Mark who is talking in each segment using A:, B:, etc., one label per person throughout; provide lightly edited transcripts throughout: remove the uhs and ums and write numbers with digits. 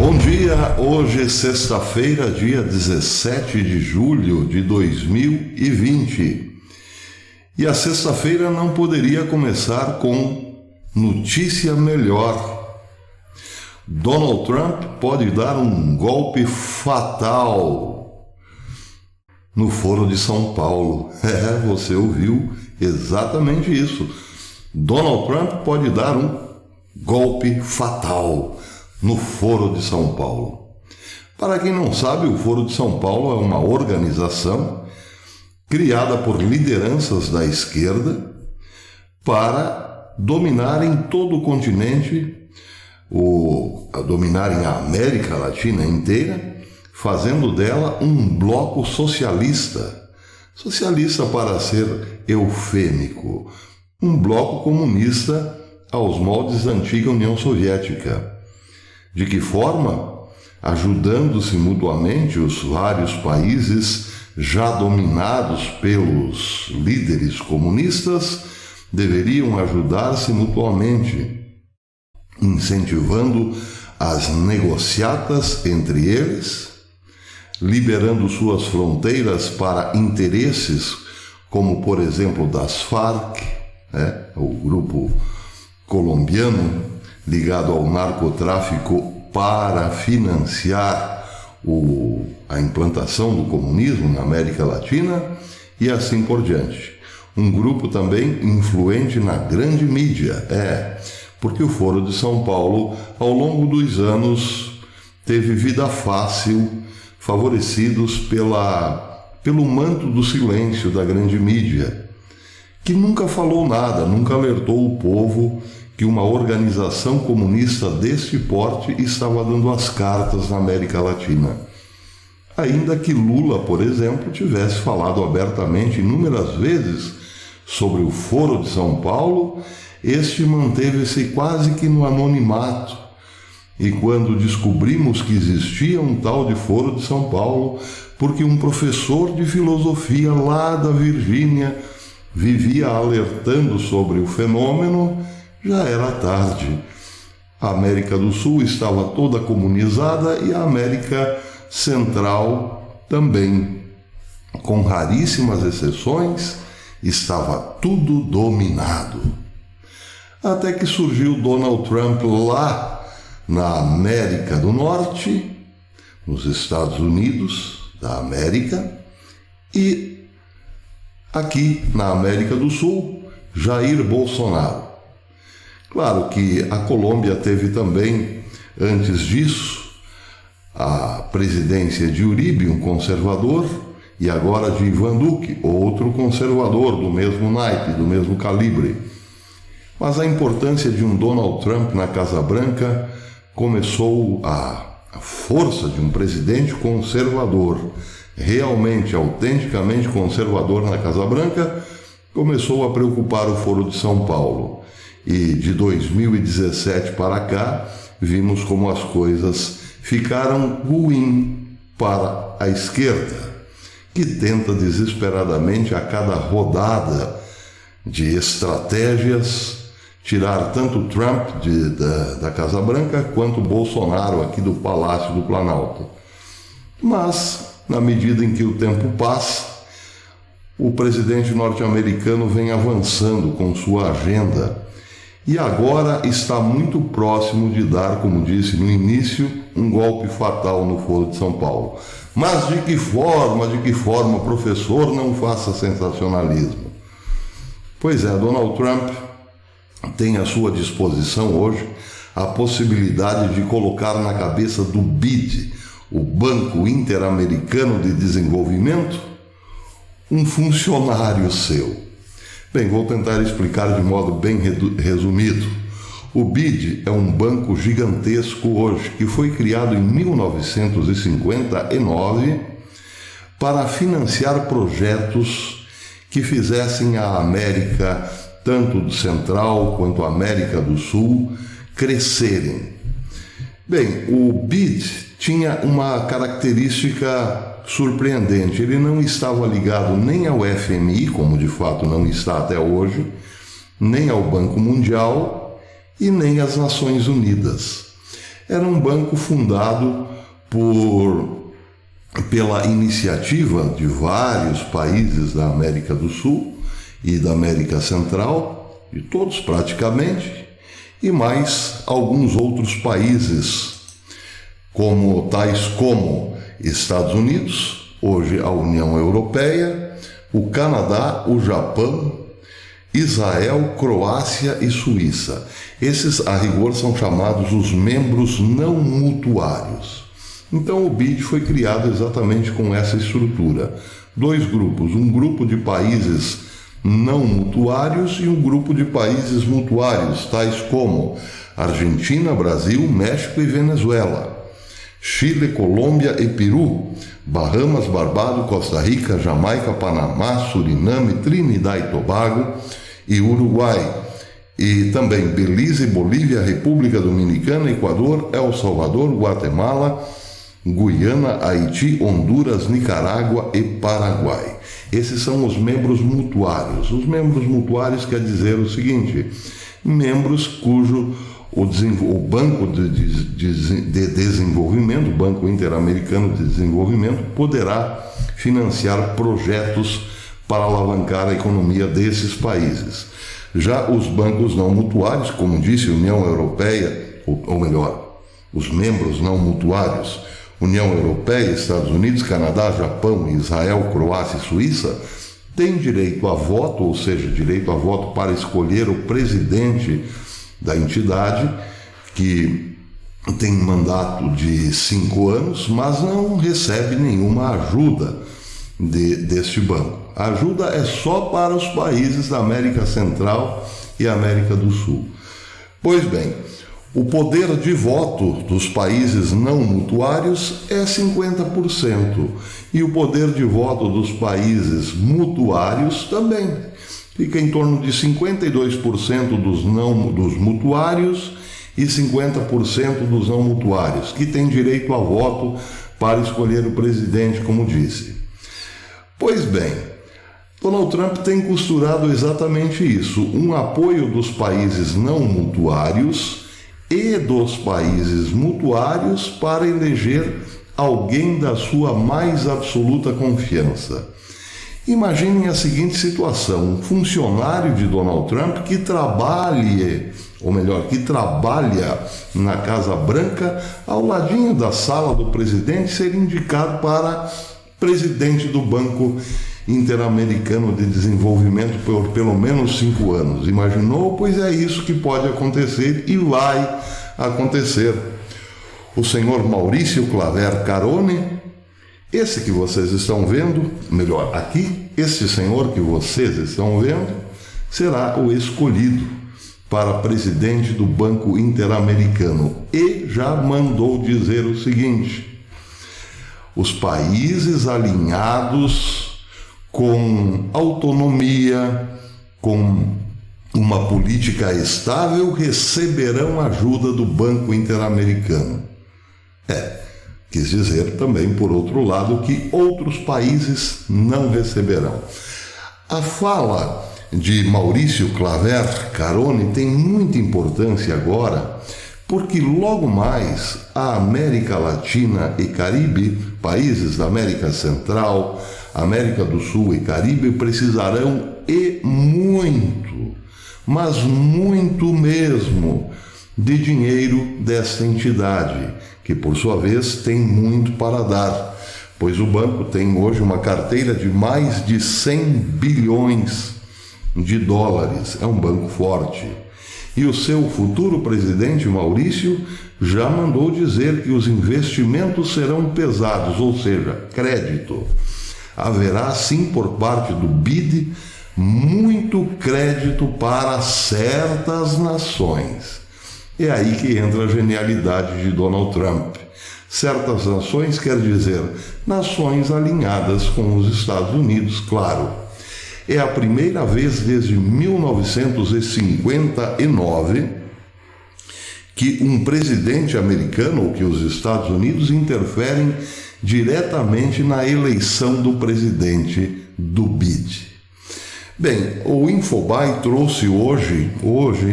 A: Bom dia, hoje sexta-feira, dia 17 de julho de 2020. E a sexta-feira não poderia começar com notícia melhor. Donald Trump pode dar um golpe fatal no Foro de São Paulo. Você ouviu exatamente isso. Donald Trump pode dar um golpe fatal no Foro de São Paulo. Para quem não sabe, o Foro de São Paulo é uma organização criada por lideranças da esquerda para dominarem todo o continente, dominarem a América Latina inteira, fazendo dela um bloco socialista. Socialista para ser eufêmico. Um bloco comunista aos moldes da antiga União Soviética. De que forma? Ajudando-se mutuamente os vários países já dominados pelos líderes comunistas deveriam ajudar-se mutuamente, incentivando as negociatas entre eles, liberando suas fronteiras para interesses como, por exemplo, das Farc, o grupo colombiano ligado ao narcotráfico para financiar a implantação do comunismo na América Latina e assim por diante. Um grupo também influente na grande mídia, porque o Foro de São Paulo, ao longo dos anos, teve vida fácil, favorecidos pelo manto do silêncio da grande mídia, que nunca falou nada, nunca alertou o povo que uma organização comunista deste porte estava dando as cartas na América Latina. Ainda que Lula, por exemplo, tivesse falado abertamente inúmeras vezes sobre o Foro de São Paulo, este manteve-se quase que no anonimato. E quando descobrimos que existia um tal de Foro de São Paulo, porque um professor de filosofia lá da Virgínia vivia alertando sobre o fenômeno, já era tarde. A América do Sul estava toda comunizada e a América Central também. Com raríssimas exceções, estava tudo dominado. Até que surgiu Donald Trump lá na América do Norte, nos Estados Unidos da América, e aqui na América do Sul, Jair Bolsonaro. Claro que a Colômbia teve também, antes disso, a presidência de Uribe, um conservador, e agora de Ivan Duque, outro conservador do mesmo naipe, do mesmo calibre. Mas a importância de um Donald Trump na Casa Branca começou a força de um presidente conservador, realmente, autenticamente conservador na Casa Branca, começou a preocupar o Foro de São Paulo. E de 2017 para cá, vimos como as coisas ficaram ruins para a esquerda, que tenta desesperadamente a cada rodada de estratégias tirar tanto Trump da Casa Branca quanto Bolsonaro aqui do Palácio do Planalto. Mas, na medida em que o tempo passa, o presidente norte-americano vem avançando com sua agenda e agora está muito próximo de dar, como disse no início, um golpe fatal no Foro de São Paulo. Mas de que forma, professor, não faça sensacionalismo? Pois é, Donald Trump tem à sua disposição hoje a possibilidade de colocar na cabeça do BID, o Banco Interamericano de Desenvolvimento, um funcionário seu. Bem, vou tentar explicar de modo bem resumido. O BID é um banco gigantesco hoje, que foi criado em 1959 para financiar projetos que fizessem a América, tanto do Central quanto a América do Sul, crescerem. Bem, o BID tinha uma característica surpreendente. Ele não estava ligado nem ao FMI, como de fato não está até hoje, nem ao Banco Mundial e nem às Nações Unidas. era um banco fundado pela iniciativa de vários países da América do Sul e da América Central, de todos praticamente, e mais alguns outros países, tais como Estados Unidos, hoje a União Europeia, o Canadá, o Japão, Israel, Croácia e Suíça. Esses, a rigor, são chamados os membros não mutuários. Então o BID foi criado exatamente com essa estrutura. 2 grupos, um grupo de países não mutuários e um grupo de países mutuários, tais como Argentina, Brasil, México e Venezuela, Chile, Colômbia e Peru, Bahamas, Barbados, Costa Rica, Jamaica, Panamá, Suriname, Trinidad e Tobago e Uruguai, e também Belize, Bolívia, República Dominicana, Equador, El Salvador, Guatemala, Guiana, Haiti, Honduras, Nicarágua e Paraguai. Esses são os membros mutuários. Os membros mutuários quer dizer o seguinte: membros cujo o Banco de Desenvolvimento, o Banco Interamericano de Desenvolvimento, poderá financiar projetos para alavancar a economia desses países. Já os bancos não mutuários, como disse, União Europeia, ou melhor, os membros não mutuários, União Europeia, Estados Unidos, Canadá, Japão, Israel, Croácia e Suíça, têm direito a voto, ou seja, direito a voto para escolher o presidente da entidade, que tem mandato de 5 anos, mas não recebe nenhuma ajuda deste banco. A ajuda é só para os países da América Central e América do Sul. Pois bem, o poder de voto dos países não mutuários é 50%, e o poder de voto dos países mutuários também. Fica em torno de 52% dos mutuários e 50% dos não mutuários, que têm direito a voto para escolher o presidente, como disse. Pois bem, Donald Trump tem costurado exatamente isso, um apoio dos países não mutuários e dos países mutuários para eleger alguém da sua mais absoluta confiança. Imaginem a seguinte situação: um funcionário de Donald Trump que trabalha na Casa Branca, ao ladinho da sala do presidente, ser indicado para presidente do Banco Interamericano de Desenvolvimento por pelo menos 5 anos. Imaginou? Pois é isso que pode acontecer e vai acontecer. O senhor Maurício Claver Carone, esse que vocês estão vendo, melhor, aqui, este senhor que vocês estão vendo, será o escolhido para presidente do Banco Interamericano e já mandou dizer o seguinte: os países alinhados com autonomia, com uma política estável, receberão ajuda do Banco Interamericano. Quis dizer também, por outro lado, que outros países não receberão. A fala de Maurício Claver Carone tem muita importância agora, porque logo mais a América Latina e Caribe, países da América Central, América do Sul e Caribe, precisarão e muito, mas muito mesmo, de dinheiro desta entidade, que por sua vez tem muito para dar, pois o banco tem hoje uma carteira de mais de 100 bilhões de dólares. É um banco forte. E o seu futuro presidente, Maurício, já mandou dizer que os investimentos serão pesados, ou seja, crédito. Haverá sim por parte do BID muito crédito para certas nações. É aí que entra a genialidade de Donald Trump. Certas nações quer dizer nações alinhadas com os Estados Unidos, claro. É a primeira vez desde 1959 que um presidente americano, ou que os Estados Unidos, interferem diretamente na eleição do presidente do BID. Bem, o Infobae trouxe hoje,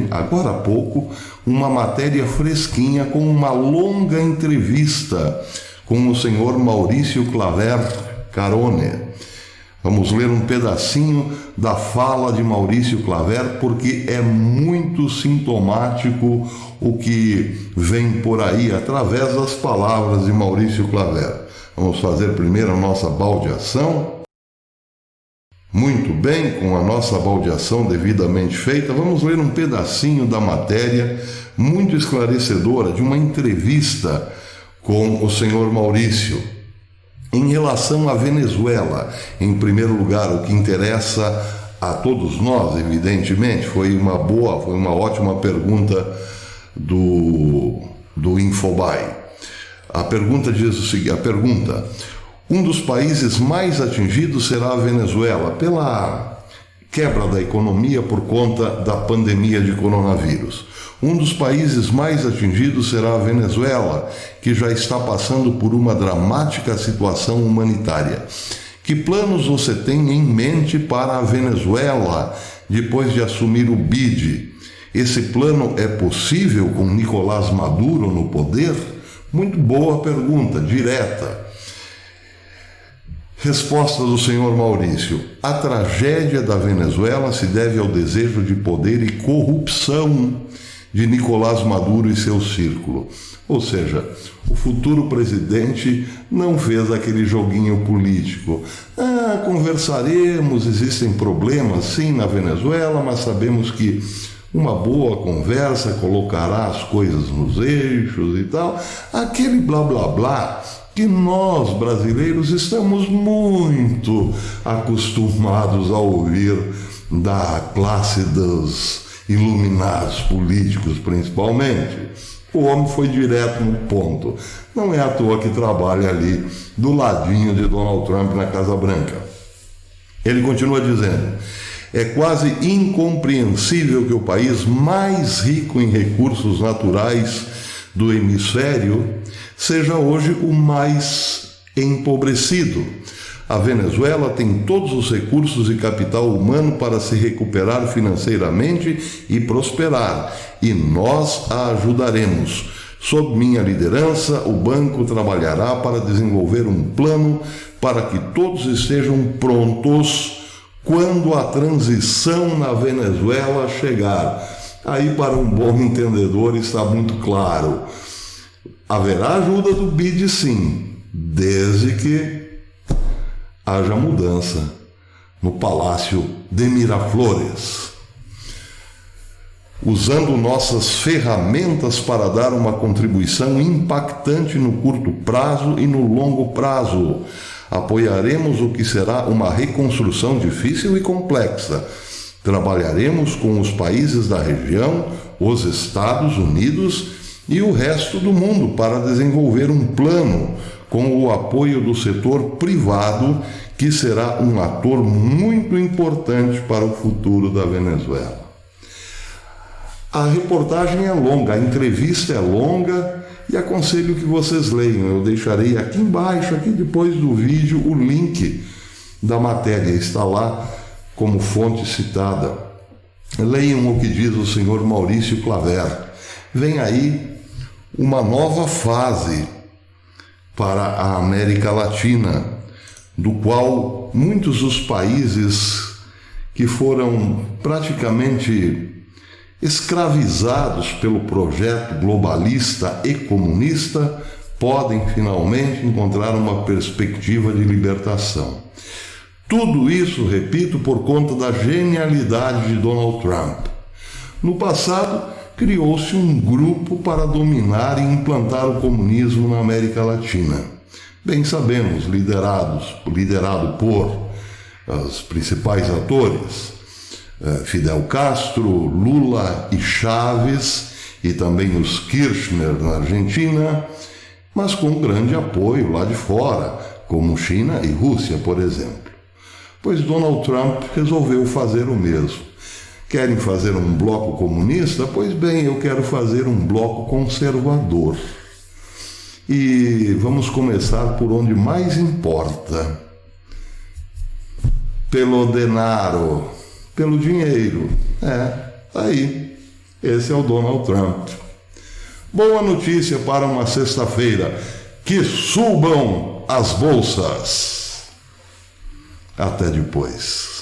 A: agora há pouco, uma matéria fresquinha com uma longa entrevista com o senhor Maurício Claver Carone. Vamos ler um pedacinho da fala de Maurício Claver, porque é muito sintomático o que vem por aí através das palavras de Maurício Claver. Vamos fazer primeiro a nossa baldeação. Muito bem, com a nossa baldeação devidamente feita, vamos ler um pedacinho da matéria muito esclarecedora de uma entrevista com o senhor Maurício. Em relação à Venezuela, em primeiro lugar, o que interessa a todos nós, evidentemente, foi uma ótima pergunta do Infobae. A pergunta diz o seguinte, um dos países mais atingidos será a Venezuela pela quebra da economia por conta da pandemia de coronavírus. Um dos países mais atingidos será a Venezuela, que já está passando por uma dramática situação humanitária. Que planos você tem em mente para a Venezuela depois de assumir o BID? Esse plano é possível com Nicolás Maduro no poder? Muito boa pergunta, direta. Resposta do senhor Maurício. A tragédia da Venezuela se deve ao desejo de poder e corrupção de Nicolás Maduro e seu círculo. Ou seja, o futuro presidente não fez aquele joguinho político. Conversaremos, existem problemas sim na Venezuela, mas sabemos que uma boa conversa colocará as coisas nos eixos e tal. Aquele blá blá blá que nós brasileiros estamos muito acostumados a ouvir da classe dos iluminados políticos, principalmente. O homem foi direto no ponto. Não é à toa que trabalha ali do ladinho de Donald Trump na Casa Branca. Ele continua dizendo: é quase incompreensível que o país mais rico em recursos naturais do hemisfério seja hoje o mais empobrecido. A Venezuela tem todos os recursos e capital humano para se recuperar financeiramente e prosperar, e nós a ajudaremos. Sob minha liderança, o banco trabalhará para desenvolver um plano para que todos estejam prontos quando a transição na Venezuela chegar. Aí, para um bom entendedor, está muito claro. Haverá ajuda do BID, sim, desde que haja mudança no Palácio de Miraflores. Usando nossas ferramentas para dar uma contribuição impactante no curto prazo e no longo prazo. Apoiaremos o que será uma reconstrução difícil e complexa. Trabalharemos com os países da região, os Estados Unidos e o resto do mundo para desenvolver um plano com o apoio do setor privado, que será um ator muito importante para o futuro da Venezuela. A reportagem é longa, a entrevista é longa e aconselho que vocês leiam. Eu deixarei aqui embaixo, aqui depois do vídeo, o link da matéria. Está lá como fonte citada. Leiam o que diz o senhor Maurício Claver. Vem aí uma nova fase para a América Latina, do qual muitos dos países que foram praticamente escravizados pelo projeto globalista e comunista podem finalmente encontrar uma perspectiva de libertação. Tudo isso, repito, por conta da genialidade de Donald Trump. No passado, criou-se um grupo para dominar e implantar o comunismo na América Latina. Bem sabemos, liderado por os principais atores, Fidel Castro, Lula e Chávez, e também os Kirchner na Argentina, mas com grande apoio lá de fora, como China e Rússia, por exemplo. Pois Donald Trump resolveu fazer o mesmo. Querem fazer um bloco comunista? Pois bem, eu quero fazer um bloco conservador. E vamos começar por onde mais importa. Pelo denaro. pelo dinheiro. Tá aí. Esse é o Donald Trump. Boa notícia para uma sexta-feira. Que subam as bolsas. Até depois.